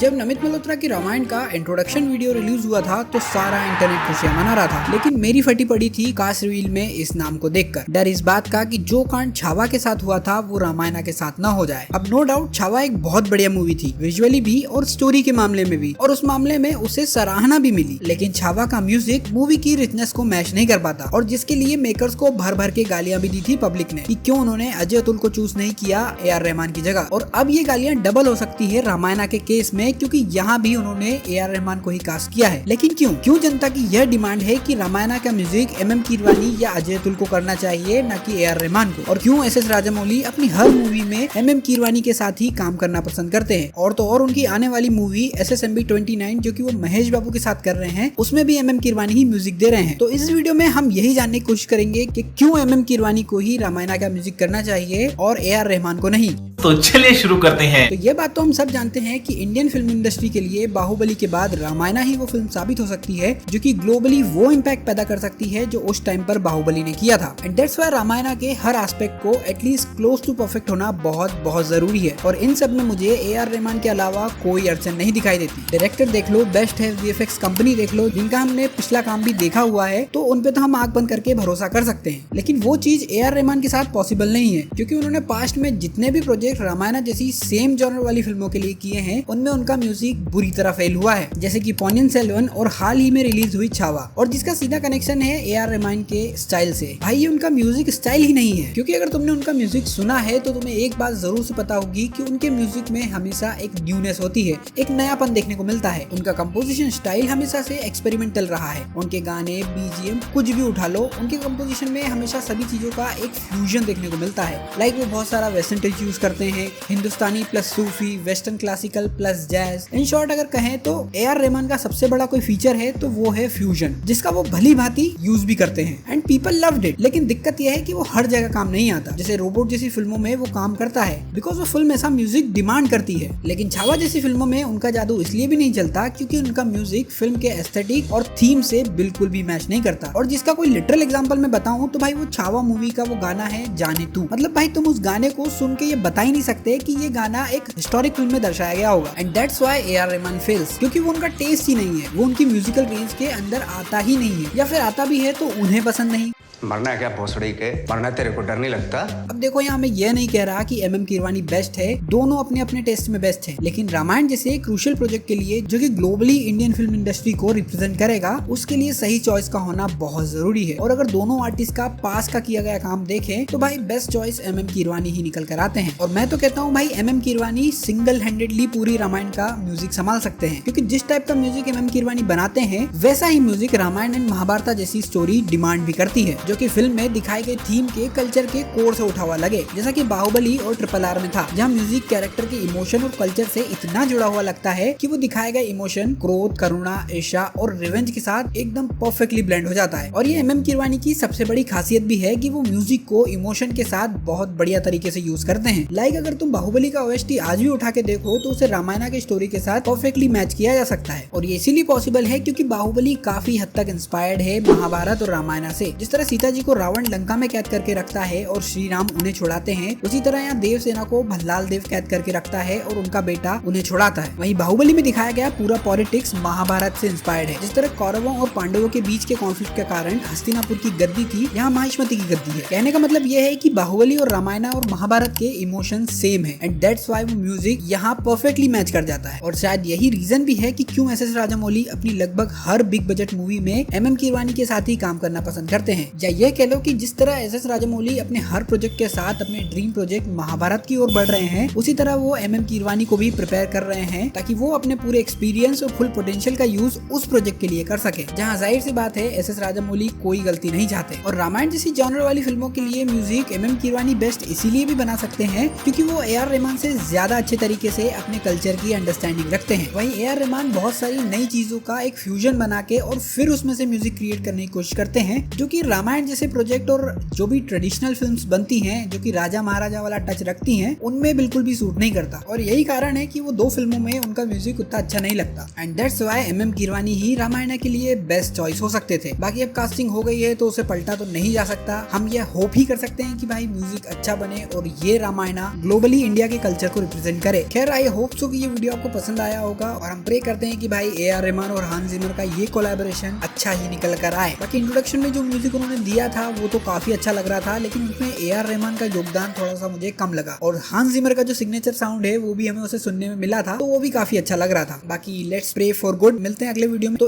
जब नमित मल्होत्रा की रामायण का इंट्रोडक्शन वीडियो रिलीज हुआ था तो सारा इंटरनेट खुशियां मना रहा था, लेकिन मेरी फटी पड़ी थी कास्ट रिवील में इस नाम को देखकर। डर इस बात का कि जो कांड छावा के साथ हुआ था वो रामायणा के साथ न हो जाए। अब नो डाउट छावा एक बहुत बढ़िया मूवी थी, विजुअली भी और स्टोरी के मामले में भी, और उस मामले में उसे सराहना भी मिली। लेकिन छावा का म्यूजिक मूवी की रिचनेस को मैच नहीं कर पाता, और जिसके लिए मेकर्स को भर भर के गालियां भी दी थी पब्लिक ने कि क्यों उन्होंने अजय अतुल को चूज नहीं किया AR रहमान की जगह। और अब ये गालियां डबल हो सकती है रामायणा के केस में, क्योंकि यहाँ भी उन्होंने AR रहमान को ही कास्ट किया है। लेकिन क्यों जनता की यह डिमांड है कि रामायणा का म्यूजिक MM कीरवानी या अजय अतुल को करना चाहिए, न कि AR रहमान को। और क्यों SS राजामौली अपनी हर मूवी में MM कीरवानी के साथ ही काम करना पसंद करते हैं। और तो और उनकी आने वाली मूवी SSMB 29 जो कि वो महेश बाबू के साथ कर रहे हैं, उसमें भी MM कीरवानी ही म्यूजिक दे रहे हैं। तो इस वीडियो में हम यही जानने की कोशिश करेंगे कि क्यों MM कीरवानी को ही रामायणा का म्यूजिक करना चाहिए और AR रहमान को नहीं। तो चलिए शुरू करते हैं। तो ये बात तो हम सब जानते हैं कि इंडियन फिल्म इंडस्ट्री के लिए बाहुबली के बाद रामायणा ही वो फिल्म साबित हो सकती है जो कि ग्लोबली वो इम्पैक्ट पैदा कर सकती है जो उस टाइम पर बाहुबली ने किया था। एंड दैट्स व्हाई रामायणा के हर एस्पेक्ट को एटलीस्ट क्लोज टू परफेक्ट होना बहुत जरूरी है। और इन सब में मुझे AR रहमान के अलावा कोई अड़चन नहीं दिखाई देती। डायरेक्टर देख लो, बेस्ट है VFX कंपनी देख लो, जिनका हमने पिछला काम भी देखा हुआ है, तो उन पे तो हम आंख बंद करके भरोसा कर सकते हैं। लेकिन वो चीज AR रहमान के साथ पॉसिबल नहीं है, क्योंकि उन्होंने पास्ट में जितने भी प्रोजेक्ट रामायणा जैसी सेम जॉनर वाली फिल्मों के लिए किए हैं, उनमें उनका म्यूजिक बुरी तरह फेल हुआ है, जैसे कि पोन्नियिन सेल्वन और हाल ही में रिलीज हुई छावा, और जिसका सीधा कनेक्शन है AR रहमान के स्टाइल से। भाई ये उनका म्यूजिक स्टाइल ही नहीं है, क्योंकि अगर तुमने उनका म्यूजिक सुना है तो तुम्हें एक बात जरूर से पता होगी कि उनके म्यूजिक में हमेशा एक न्यूनेस होती है, एक नयापन देखने को मिलता है। उनका कंपोजिशन स्टाइल हमेशा से एक्सपेरिमेंटल रहा है। उनके गाने, BGM कुछ भी उठा लो, उनके कंपोजिशन में हमेशा सभी चीजों का एक फ्यूजन देखने को मिलता है। लाइक वो बहुत सारा वेस्टर्न टच यूज करते हैं, Hindustani plus Sufi, western classical plus jazz. In short अगर कहें तो AR रहमान का सबसे बड़ा कोई फीचर है तो वो है फ्यूजन, जिसका वो भली भांति यूज भी करते हैं एंड पीपल लव्ड इट। लेकिन दिक्कत यह है कि वो हर जगह काम नहीं आता। जैसे रोबोट जैसी फिल्मों में वो काम करता है बिकॉज वो फिल्म ऐसा म्यूजिक डिमांड करती है, लेकिन छावा जैसी फिल्मों में उनका जादू इसलिए भी नहीं चलता क्योंकि उनका म्यूजिक फिल्म के एस्थेटिक और थीम से बिल्कुल भी मैच नहीं करता। और जिसका कोई लिटरल एग्जांपल मैं बताऊं तो भाई वो छावा मूवी का वो गाना है जाने तू। मतलब भाई तुम उस गाने को सुन के ये बता ही नहीं सकते कि ये गाना एक हिस्टोरिक फिल्म में दर्शाया गया होगा। And that's why AR Rahman fails, क्योंकि वो उनका टेस्ट ही नहीं है, वो उनकी म्यूजिकल रेंज के अंदर आता ही नहीं है, या फिर आता भी है तो उन्हें पसंद नहीं। मरना है क्या भोसड़ी के? मरना तेरे को डर नहीं लगता? अब देखो यहाँ मैं ये नहीं कह रहा कि MM कीरवानी बेस्ट है, दोनों अपने अपने टेस्ट में बेस्ट है, लेकिन रामायण जैसे क्रूशियल प्रोजेक्ट के लिए जो कि ग्लोबली इंडियन फिल्म इंडस्ट्री को रिप्रेजेंट करेगा, उसके लिए सही चॉइस का होना बहुत जरूरी है। और अगर दोनों आर्टिस्ट का पास का किया गया काम देखें तो भाई बेस्ट चॉइस MM कीरवानी ही निकल कर आते हैं। और मैं तो कहता हूँ भाई MM कीरवानी सिंगल हैंडेडली पूरी रामायण का म्यूजिक संभाल सकते हैं, क्योंकि जिस टाइप का म्यूजिक MM कीरवानी बनाते हैं वैसा ही म्यूजिक रामायण एंड महाभारत जैसी स्टोरी डिमांड भी करती है, जो कि फिल्म में दिखाए गए थीम के कल्चर के कोर से उठा हुआ लगे, जैसा कि बाहुबली और RRR में था, जहाँ म्यूजिक कैरेक्टर के इमोशन और कल्चर से इतना जुड़ा हुआ लगता है कि वो दिखाए गए इमोशन क्रोध, करुणा, ईर्ष्या और रिवेंज के साथ एकदम परफेक्टली ब्लेंड हो जाता है। और ये MM कीरवानी की सबसे बड़ी खासियत भी है कि वो म्यूजिक को इमोशन के साथ बहुत बढ़िया तरीके से यूज करते हैं। लाइक अगर तुम बाहुबली का OST आज भी उठा के देखो तो उसे रामायणा की स्टोरी के साथ परफेक्टली मैच किया जा सकता है। और ये इसीलिए पॉसिबल है क्योंकि बाहुबली काफी हद तक इंस्पायर्ड है महाभारत और रामायणा से। जिस तरह सीता जी को रावण लंका में कैद करके रखता है और श्री राम उन्हें छुड़ाते हैं, उसी तरह यहाँ देवसेना को भल्लाल देव कैद करके रखता है और उनका बेटा उन्हें छुड़ाता है। वहीं बाहुबली में दिखाया गया पूरा पॉलिटिक्स महाभारत से इंस्पायर्ड है। जिस तरह कौरवों और पांडवों के बीच के कॉन्फ्लिक्ट के कारण हस्तिनापुर की गद्दी थी, यहाँ माहिष्मति की गद्दी है। कहने का मतलब यह है कि बाहुबली और रामायणा और महाभारत के इमोशन सेम है एंड दैट्स व्हाई वो म्यूजिक यहाँ परफेक्टली मैच कर जाता है। और शायद यही रीजन भी है कि क्यों SS राजामौली अपनी लगभग हर बिग बजट मूवी में MM कीरवानी के साथ ही काम करना पसंद करते हैं। या ये कह लो कि जिस तरह SS राजामौली अपने हर प्रोजेक्ट के साथ अपने ड्रीम प्रोजेक्ट महाभारत की ओर बढ़ रहे हैं, उसी तरह वो MM कीरवानी को भी प्रिपेयर कर रहे हैं ताकि वो अपने पूरे एक्सपीरियंस और फुल पोटेंशियल का यूज उस प्रोजेक्ट के लिए कर सके, जहाँ जाहिर सी बात है SS राजामौली कोई गलती नहीं चाहते। और रामायण जैसी जॉनर वाली फिल्मों के लिए म्यूजिक MM कीरवानी बेस्ट इसीलिए भी बना सकते हैं क्योंकि वो AR रहमान से ज्यादा अच्छे तरीके से अपने कल्चर की अंडरस्टैंडिंग रखते हैं। वहीं AR रहमान बहुत सारी नई चीजों का एक फ्यूजन बना के और फिर उसमें से म्यूजिक क्रिएट करने की कोशिश करते हैं, जो कि रामायण रामायण जैसे प्रोजेक्ट और जो भी ट्रेडिशनल फिल्म्स बनती हैं जो कि राजा महाराजा वाला टच रखती हैं, उनमें बिल्कुल भी सूट नहीं करता और यही कारण है कि वो 2 फिल्मों में उनका म्यूजिक उतना अच्छा नहीं लगता। And that's why MM Keeravani ही रामायण के लिए बेस्ट चॉइस हो सकते थे। बाकी अब कास्टिंग हो गई है तो उसे पलटा तो नहीं जा सकता। हम ये होप ही कर सकते हैं कि भाई म्यूजिक अच्छा बने और ये रामायण ग्लोबली इंडिया के कल्चर को रिप्रेजेंट करे। खैर आई होप सो कि ये वीडियो आपको पसंद आया होगा और हम प्रे करते हैं कि भाई AR रहमान और हांस जिमर का ये कोलैबोरेशन अच्छा ही निकल कर आए। बाकी इंट्रोडक्शन में जो म्यूजिक उन्होंने दिया था वो तो काफी अच्छा लग रहा था, लेकिन उसमें AR रहमान का योगदान थोड़ा सा मुझे कम लगा और हांस जिमर का जो सिग्नेचर साउंड है वो भी हमें उसे सुनने में मिला था, तो वो भी काफी अच्छा लग रहा था। बाकी लेट्स प्रे फॉर गुड। मिलते हैं अगले वीडियो में। तो